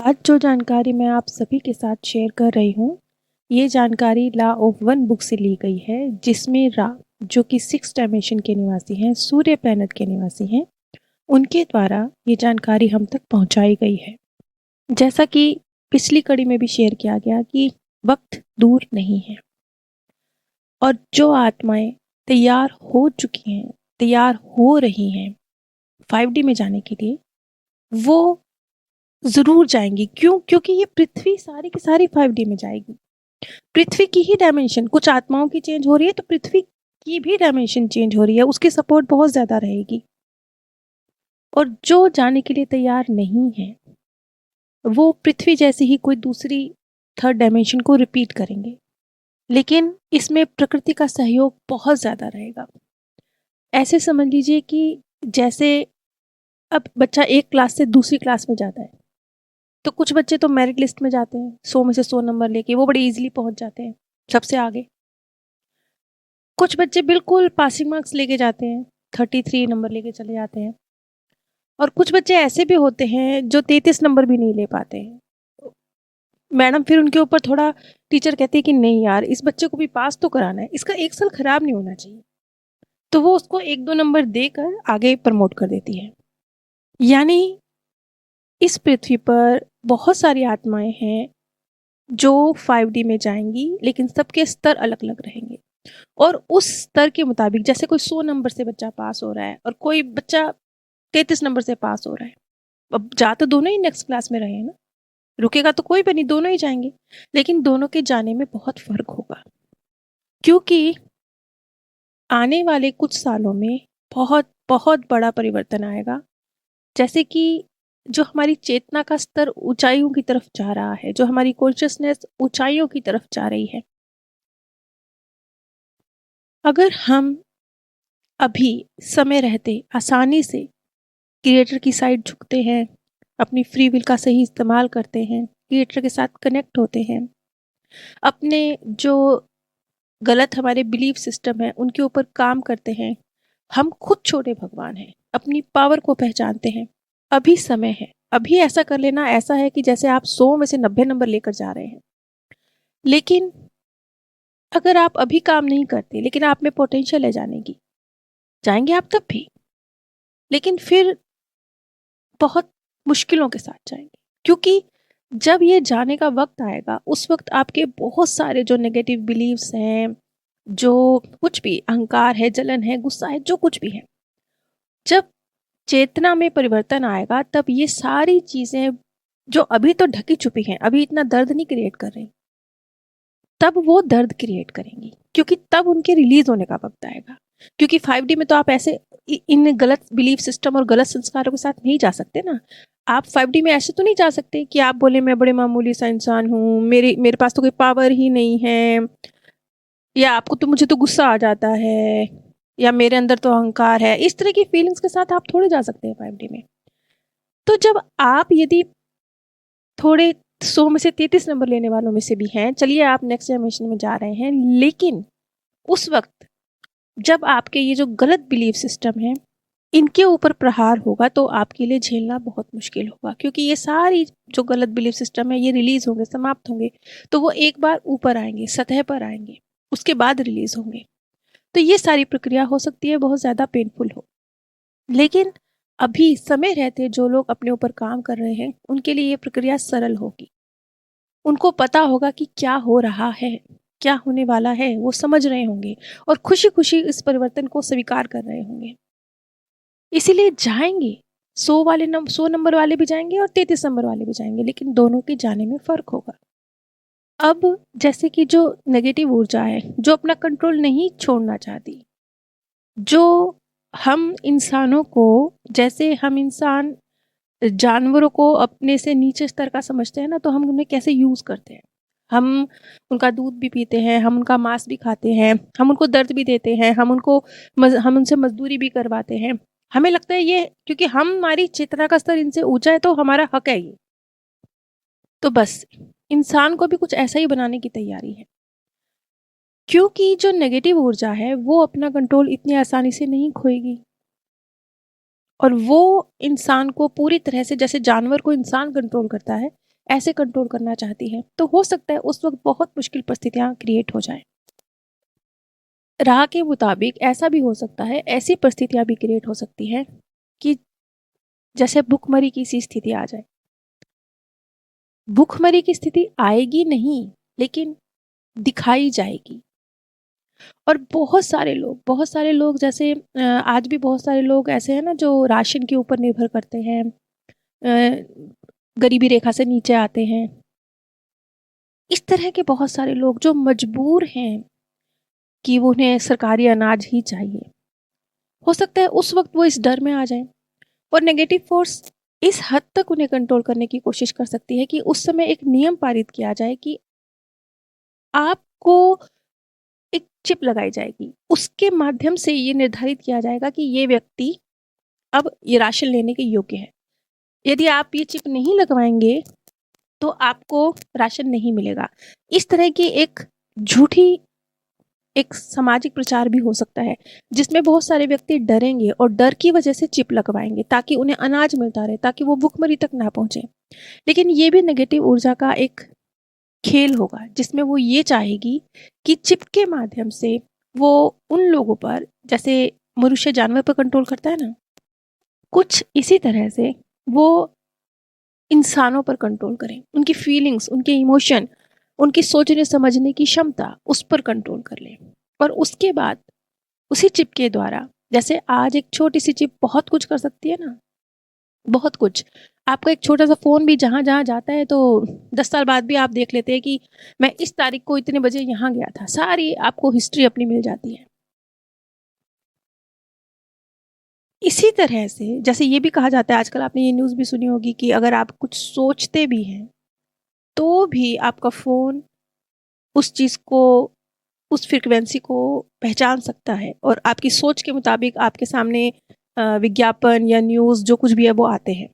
आज जो जानकारी मैं आप सभी के साथ शेयर कर रही हूँ, ये जानकारी लॉ ऑफ वन बुक से ली गई है, जिसमें रा जो कि 6 डायमेंशन के निवासी हैं, सूर्य प्लैनेट के निवासी हैं, उनके द्वारा ये जानकारी हम तक पहुंचाई गई है। जैसा कि पिछली कड़ी में भी शेयर किया गया कि वक्त दूर नहीं है और जो आत्माएं तैयार हो चुकी हैं, तैयार हो रही हैं 5D में जाने के लिए, वो ज़रूर जाएंगी। क्यों? क्योंकि ये पृथ्वी सारी की सारी 5D में जाएगी। पृथ्वी की ही डायमेंशन, कुछ आत्माओं की चेंज हो रही है तो पृथ्वी की भी डायमेंशन चेंज हो रही है, उसकी सपोर्ट बहुत ज़्यादा रहेगी। और जो जाने के लिए तैयार नहीं है, वो पृथ्वी जैसी ही कोई दूसरी 3rd डायमेंशन को रिपीट करेंगे, लेकिन इसमें प्रकृति का सहयोग बहुत ज़्यादा रहेगा। ऐसे समझ लीजिए कि जैसे अब बच्चा एक क्लास से दूसरी क्लास में जाता है, तो कुछ बच्चे तो मेरिट लिस्ट में जाते हैं, 100 में से 100 नंबर लेके, वो बड़ी इजीली पहुंच जाते हैं सबसे आगे। कुछ बच्चे बिल्कुल पासिंग मार्क्स लेके जाते हैं, 33 नंबर लेके चले जाते हैं। और कुछ बच्चे ऐसे भी होते हैं जो 33 नंबर भी नहीं ले पाते हैं। मैडम फिर उनके ऊपर थोड़ा टीचर कहती है कि नहीं यार, इस बच्चे को भी पास तो कराना है, इसका एक साल खराब नहीं होना चाहिए, तो वो उसको 1-2 नंबर देकर आगे प्रमोट कर देती है। यानी इस पृथ्वी पर बहुत सारी आत्माएं हैं जो 5D में जाएंगी, लेकिन सबके स्तर अलग अलग रहेंगे। और उस स्तर के मुताबिक, जैसे कोई 100 नंबर से बच्चा पास हो रहा है और कोई बच्चा 33 नंबर से पास हो रहा है, अब जा तो दोनों ही नेक्स्ट क्लास में रहे हैं ना, रुकेगा तो कोई भी नहीं, दोनों ही जाएंगे। लेकिन दोनों के जाने में बहुत फर्क होगा, क्योंकि आने वाले कुछ सालों में बहुत बहुत बड़ा परिवर्तन आएगा। जैसे कि जो हमारी चेतना का स्तर ऊंचाइयों की तरफ जा रहा है, जो हमारी कॉन्शियसनेस ऊंचाइयों की तरफ जा रही है, अगर हम अभी समय रहते आसानी से क्रिएटर की साइड झुकते हैं, अपनी फ्री विल का सही इस्तेमाल करते हैं, क्रिएटर के साथ कनेक्ट होते हैं, अपने जो गलत हमारे बिलीफ सिस्टम है उनके ऊपर काम करते हैं, हम खुद छोटे भगवान हैं, अपनी पावर को पहचानते हैं, अभी समय है। अभी ऐसा कर लेना ऐसा है कि जैसे आप 100 में से 90 नंबर लेकर जा रहे हैं। लेकिन अगर आप अभी काम नहीं करते, लेकिन आप में पोटेंशियल है जाने की, जाएंगे आप तब भी, लेकिन फिर बहुत मुश्किलों के साथ जाएंगे। क्योंकि जब ये जाने का वक्त आएगा, उस वक्त आपके बहुत सारे जो नेगेटिव बिलीव्स हैं, जो कुछ भी अहंकार है, जलन है, गुस्सा है, जो कुछ भी है, जब चेतना में परिवर्तन आएगा, तब ये सारी चीजें जो अभी तो ढकी छुपी हैं, अभी इतना दर्द नहीं क्रिएट कर रही, तब वो दर्द क्रिएट करेंगी, क्योंकि तब उनके रिलीज होने का वक्त आएगा। क्योंकि 5D में तो आप ऐसे इन गलत बिलीफ सिस्टम और गलत संस्कारों के साथ नहीं जा सकते ना। आप 5D में ऐसे तो नहीं जा सकते कि आप बोले मैं बड़े मामूली सा इंसान हूँ, मेरे पास तो कोई पावर ही नहीं है, या आपको तो मुझे तो गुस्सा आ जाता है, या मेरे अंदर तो अहंकार है। इस तरह की फीलिंग्स के साथ आप थोड़े जा सकते हैं 5D में। तो जब आप यदि थोड़े 100 में से 33 नंबर लेने वालों में से भी हैं, चलिए आप नेक्स्ट डायमेंशन में जा रहे हैं, लेकिन उस वक्त जब आपके ये जो गलत बिलीफ सिस्टम है, इनके ऊपर प्रहार होगा, तो आपके लिए झेलना बहुत मुश्किल होगा। क्योंकि ये सारी जो गलत बिलीफ सिस्टम है, ये रिलीज होंगे, समाप्त होंगे, तो वो एक बार ऊपर आएंगे, सतह पर आएंगे, उसके बाद रिलीज होंगे। तो ये सारी प्रक्रिया हो सकती है बहुत ज़्यादा पेनफुल हो। लेकिन अभी समय रहते जो लोग अपने ऊपर काम कर रहे हैं, उनके लिए ये प्रक्रिया सरल होगी। उनको पता होगा कि क्या हो रहा है, क्या होने वाला है, वो समझ रहे होंगे और खुशी खुशी इस परिवर्तन को स्वीकार कर रहे होंगे। इसीलिए जाएंगे, 100 नंबर वाले भी जाएंगे और 33 नंबर वाले भी जाएंगे, लेकिन दोनों के जाने में फर्क होगा। अब जैसे कि जो नेगेटिव ऊर्जा है, जो अपना कंट्रोल नहीं छोड़ना चाहती, जो हम इंसानों को, जैसे हम इंसान जानवरों को अपने से नीचे स्तर का समझते हैं ना, तो हम उन्हें कैसे यूज़ करते हैं। हम उनका दूध भी पीते हैं, हम उनका मांस भी खाते हैं, हम उनको दर्द भी देते हैं, हम उनसे मजदूरी भी करवाते हैं। हमें लगता है ये क्योंकि हमारी चेतना का स्तर इनसे ऊंचा है तो हमारा हक है ये। तो बस इंसान को भी कुछ ऐसा ही बनाने की तैयारी है, क्योंकि जो नेगेटिव ऊर्जा है वो अपना कंट्रोल इतनी आसानी से नहीं खोएगी, और वो इंसान को पूरी तरह से, जैसे जानवर को इंसान कंट्रोल करता है, ऐसे कंट्रोल करना चाहती है, तो हो सकता है उस वक्त बहुत मुश्किल परिस्थितियां क्रिएट हो जाए। राह के मुताबिक ऐसा भी हो सकता है, ऐसी परिस्थितियां भी क्रिएट हो सकती है कि जैसे भूखमरी की सी स्थिति आ जाए। भूखमरी की स्थिति आएगी नहीं, लेकिन दिखाई जाएगी। और बहुत सारे लोग जैसे आज भी बहुत सारे लोग ऐसे हैं ना जो राशन के ऊपर निर्भर करते हैं, गरीबी रेखा से नीचे आते हैं। इस तरह के बहुत सारे लोग जो मजबूर हैं कि उन्हें सरकारी अनाज ही चाहिए, हो सकता है उस वक्त वो इस डर में आ जाएं। और नेगेटिव फोर्स इस हद तक उन्हें कंट्रोल करने की कोशिश कर सकती है कि उस समय एक नियम पारित किया जाए कि आपको एक चिप लगाई जाएगी, उसके माध्यम से ये निर्धारित किया जाएगा कि ये व्यक्ति अब ये राशन लेने के योग्य है। यदि आप ये चिप नहीं लगवाएंगे तो आपको राशन नहीं मिलेगा। इस तरह की एक सामाजिक प्रचार भी हो सकता है जिसमें बहुत सारे व्यक्ति डरेंगे और डर की वजह से चिप लगवाएंगे ताकि उन्हें अनाज मिलता रहे, ताकि वो भूखमरी तक ना पहुंचे। लेकिन ये भी नेगेटिव ऊर्जा का एक खेल होगा जिसमें वो ये चाहेगी कि चिप के माध्यम से वो उन लोगों पर, जैसे मनुष्य जानवर पर कंट्रोल करता है ना, कुछ इसी तरह से वो इंसानों पर कंट्रोल करें, उनकी फीलिंग्स, उनके इमोशन, उनकी सोचने समझने की क्षमता उस पर कंट्रोल कर लें। और उसके बाद उसी चिप के द्वारा, जैसे आज एक छोटी सी चिप बहुत कुछ कर सकती है ना, बहुत कुछ। आपका एक छोटा सा फोन भी जहां जहां जाता है तो 10 साल बाद भी आप देख लेते हैं कि मैं इस तारीख को इतने बजे यहाँ गया था, सारी आपको हिस्ट्री अपनी मिल जाती है। इसी तरह से जैसे ये भी कहा जाता है, आजकल आपने ये न्यूज़ भी सुनी होगी कि अगर आप कुछ सोचते भी हैं तो भी आपका फ़ोन उस चीज़ को, उस फ्रीक्वेंसी को पहचान सकता है और आपकी सोच के मुताबिक आपके सामने विज्ञापन या न्यूज़ जो कुछ भी है वो आते हैं।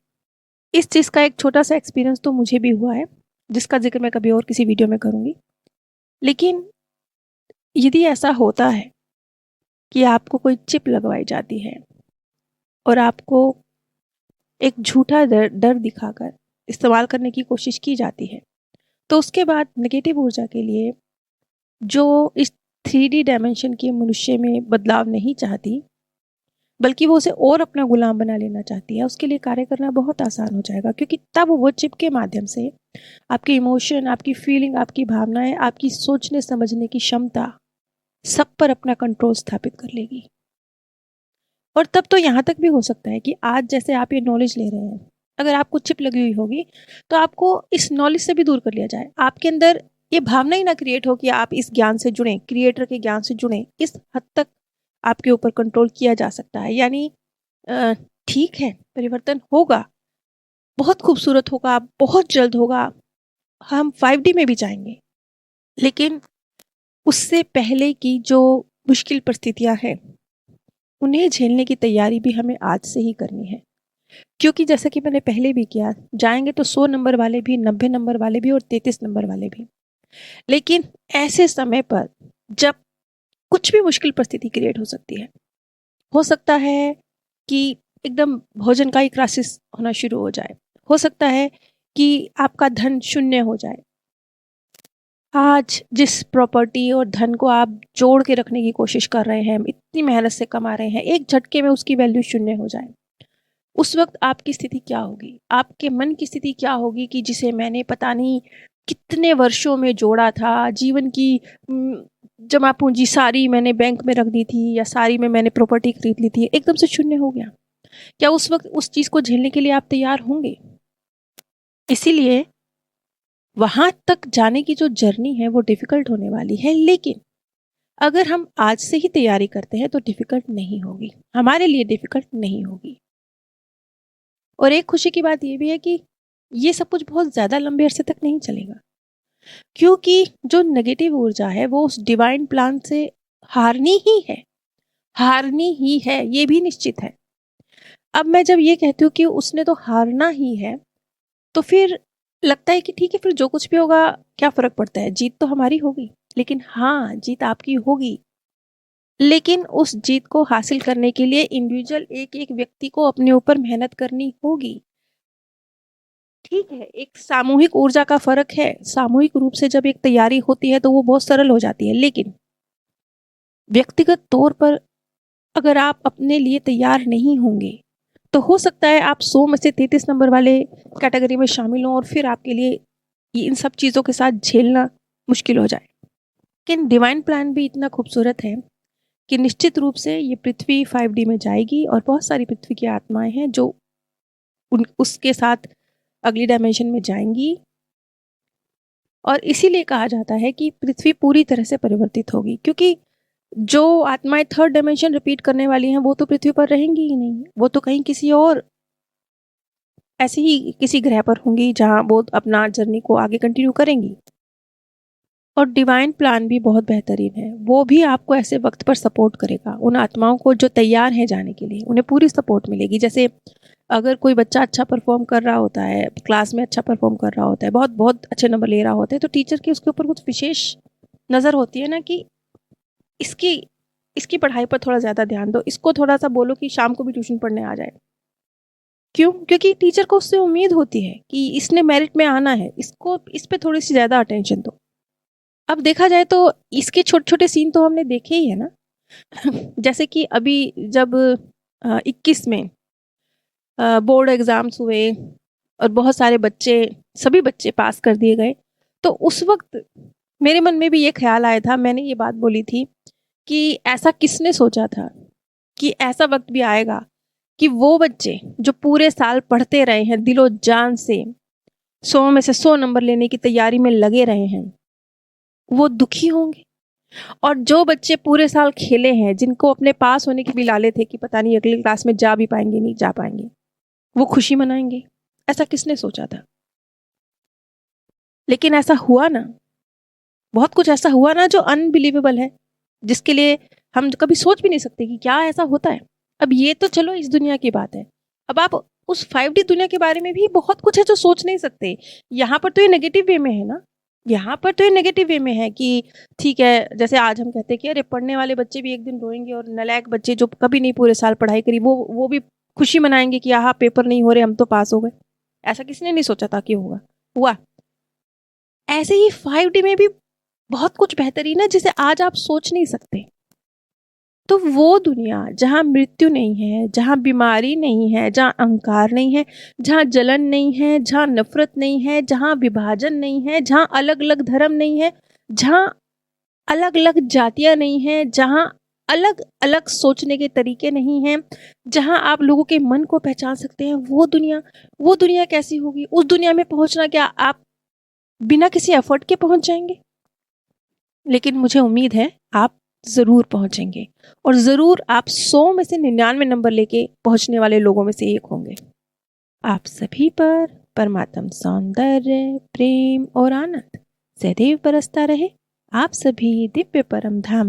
इस चीज़ का एक छोटा सा एक्सपीरियंस तो मुझे भी हुआ है, जिसका जिक्र मैं कभी और किसी वीडियो में करूँगी। लेकिन यदि ऐसा होता है कि आपको कोई चिप लगवाई जाती है और आपको एक झूठा डर दिखाकर इस्तेमाल करने की कोशिश की जाती है, तो उसके बाद नेगेटिव ऊर्जा के लिए, जो इस 3D डायमेंशन के मनुष्य में बदलाव नहीं चाहती बल्कि वो उसे और अपना गुलाम बना लेना चाहती है, उसके लिए कार्य करना बहुत आसान हो जाएगा, क्योंकि तब वो चिप के माध्यम से आपके इमोशन, आपकी फीलिंग, आपकी भावनाएं, आपकी सोचने समझने की क्षमता, सब पर अपना कंट्रोल स्थापित कर लेगी। और तब तो यहाँ तक भी हो सकता है कि आज जैसे आप ये नॉलेज ले रहे हैं, अगर आपको चिप लगी हुई होगी तो आपको इस नॉलेज से भी दूर कर लिया जाए, आपके अंदर ये भावना ही ना क्रिएट हो कि आप इस ज्ञान से जुड़ें, क्रिएटर के ज्ञान से जुड़ें। इस हद तक आपके ऊपर कंट्रोल किया जा सकता है। यानी ठीक है, परिवर्तन होगा, बहुत खूबसूरत होगा, बहुत जल्द होगा, हम 5D में भी जाएंगे, लेकिन उससे पहले की जो मुश्किल परिस्थितियां हैं उन्हें झेलने की तैयारी भी हमें आज से ही करनी है। क्योंकि जैसा कि मैंने पहले भी किया, जाएंगे तो 100 नंबर वाले भी, 90 नंबर वाले भी और 33 नंबर वाले भी। लेकिन ऐसे समय पर जब कुछ भी मुश्किल परिस्थिति क्रिएट हो सकता है कि एकदम भोजन का ही क्राइसिस होना शुरू हो जाए, हो सकता है कि आपका धन शून्य हो जाए। आज जिस प्रॉपर्टी और धन को आप जोड़ के रखने की कोशिश कर रहे हैं, इतनी मेहनत से कमा रहे हैं, एक झटके में उसकी वैल्यू शून्य हो जाए, उस वक्त आपकी स्थिति क्या होगी? आपके मन की स्थिति क्या होगी कि जिसे मैंने पता नहीं कितने वर्षों में जोड़ा था, जीवन की जमा पूंजी सारी मैंने बैंक में रख दी थी या सारी में मैंने प्रॉपर्टी खरीद ली थी, एकदम से शून्य हो गया। क्या उस वक्त उस चीज को झेलने के लिए आप तैयार होंगे? इसीलिए वहां तक जाने की जो जर्नी है वो डिफिकल्ट होने वाली है, लेकिन अगर हम आज से ही तैयारी करते हैं तो डिफिकल्ट नहीं होगी, हमारे लिए डिफिकल्ट नहीं होगी। और एक खुशी की बात यह भी है कि ये सब कुछ बहुत ज्यादा लंबे अरसे तक नहीं चलेगा, क्योंकि जो नेगेटिव ऊर्जा है वो उस डिवाइन प्लान से हारनी ही है, हारनी ही है, ये भी निश्चित है। अब मैं जब ये कहती हूँ कि उसने तो हारना ही है, तो फिर लगता है कि ठीक है, फिर जो कुछ भी होगा क्या फर्क पड़ता है, जीत तो हमारी होगी। लेकिन हाँ, जीत आपकी होगी, लेकिन उस जीत को हासिल करने के लिए इंडिविजुअल एक एक व्यक्ति को अपने ऊपर मेहनत करनी होगी। ठीक है, एक सामूहिक ऊर्जा का फ़र्क है। सामूहिक रूप से जब एक तैयारी होती है तो वो बहुत सरल हो जाती है, लेकिन व्यक्तिगत तौर पर अगर आप अपने लिए तैयार नहीं होंगे, तो हो सकता है आप 100 में से 33 नंबर वाले कैटेगरी में शामिल हों और फिर आपके लिए ये इन सब चीज़ों के साथ झेलना मुश्किल हो जाए। लेकिन डिवाइन प्लान भी इतना खूबसूरत है कि निश्चित रूप से ये पृथ्वी 5D में जाएगी और बहुत सारी पृथ्वी की आत्माएँ हैं जो उसके साथ अगली डायमेंशन में जाएंगी। और इसीलिए कहा जाता है कि पृथ्वी पूरी तरह से परिवर्तित होगी, क्योंकि जो आत्माएं थर्ड डायमेंशन रिपीट करने वाली हैं वो तो पृथ्वी पर रहेंगी ही नहीं, वो तो कहीं किसी और ऐसे ही किसी ग्रह पर होंगी जहां वो अपना जर्नी को आगे कंटिन्यू करेंगी। और डिवाइन प्लान भी बहुत बेहतरीन है, वो भी आपको ऐसे वक्त पर सपोर्ट करेगा। उन आत्माओं को जो तैयार हैं जाने के लिए उन्हें पूरी सपोर्ट मिलेगी। जैसे अगर कोई बच्चा अच्छा परफॉर्म कर रहा होता है, क्लास में अच्छा परफॉर्म कर रहा होता है, बहुत बहुत अच्छे नंबर ले रहा होता है, तो टीचर की उसके ऊपर कुछ विशेष नज़र होती है ना कि इसकी इसकी पढ़ाई पर थोड़ा ज़्यादा ध्यान दो, इसको थोड़ा सा बोलो कि शाम को भी ट्यूशन पढ़ने आ जाए। क्यों? क्योंकि टीचर को उससे उम्मीद होती है कि इसने मेरिट में आना है, इसको इस पे थोड़ी सी ज़्यादा अटेंशन दो। अब देखा जाए तो इसके छोटे-छोटे सीन तो हमने देखे ही है ना। जैसे कि अभी जब 21 में बोर्ड एग्ज़ाम्स हुए और बहुत सारे बच्चे, सभी बच्चे पास कर दिए गए, तो उस वक़्त मेरे मन में भी ये ख़्याल आया था, मैंने ये बात बोली थी कि ऐसा किसने सोचा था कि ऐसा वक़्त भी आएगा कि वो बच्चे जो पूरे साल पढ़ते रहे हैं, दिलो-जान से 100 में से 100 नंबर लेने की तैयारी में लगे रहे हैं, वो दुखी होंगे। और जो बच्चे पूरे साल खेले हैं, जिनको अपने पास होने के भी लाले थे कि पता नहीं अगली क्लास में जा भी पाएंगे नहीं जा पाएंगे, वो खुशी मनाएंगे। ऐसा किसने सोचा था? लेकिन ऐसा हुआ ना, बहुत कुछ ऐसा हुआ ना जो अनबिलीवेबल है, जिसके लिए हम कभी सोच भी नहीं सकते कि क्या ऐसा होता है। अब ये तो चलो इस दुनिया की बात है, अब आप उस 5D दुनिया के बारे में भी बहुत कुछ है जो सोच नहीं सकते। यहाँ पर तो ये नेगेटिव वे में है ना, यहाँ पर तो ये नेगेटिव वे में है कि ठीक है, जैसे आज हम कहते हैं कि अरे पढ़ने वाले बच्चे भी एक दिन रोएंगे और नालायक बच्चे जो कभी नहीं पूरे साल पढ़ाई करी वो भी खुशी मनाएंगे कि आहा पेपर नहीं हो रहे, हम तो पास हो गए। ऐसा किसने नहीं सोचा था कि होगा, हुआ। ऐसे ही 5D में भी बहुत कुछ बेहतरीन है जिसे आज आप सोच नहीं सकते। तो वो दुनिया जहाँ मृत्यु नहीं है, जहाँ बीमारी नहीं है, जहाँ अहंकार नहीं है, जहाँ जलन नहीं है, जहाँ नफरत नहीं है, जहाँ विभाजन नहीं है, जहाँ अलग अलग धर्म नहीं है, जहाँ अलग अलग जातियाँ नहीं हैं, जहाँ अलग अलग सोचने के तरीके नहीं हैं, जहाँ आप लोगों के मन को पहचान सकते हैं, वो दुनिया कैसी होगी? उस दुनिया में पहुंचना क्या आप बिना किसी एफर्ट के पहुंच जाएंगे? लेकिन मुझे उम्मीद है आप ज़रूर पहुंचेंगे और ज़रूर आप 100 में से 99 नंबर लेके पहुंचने वाले लोगों में से एक होंगे। आप सभी पर परमात्म सौंदर्य, प्रेम और आनंद सदैव बरसता रहे। आप सभी दिव्य परम धाम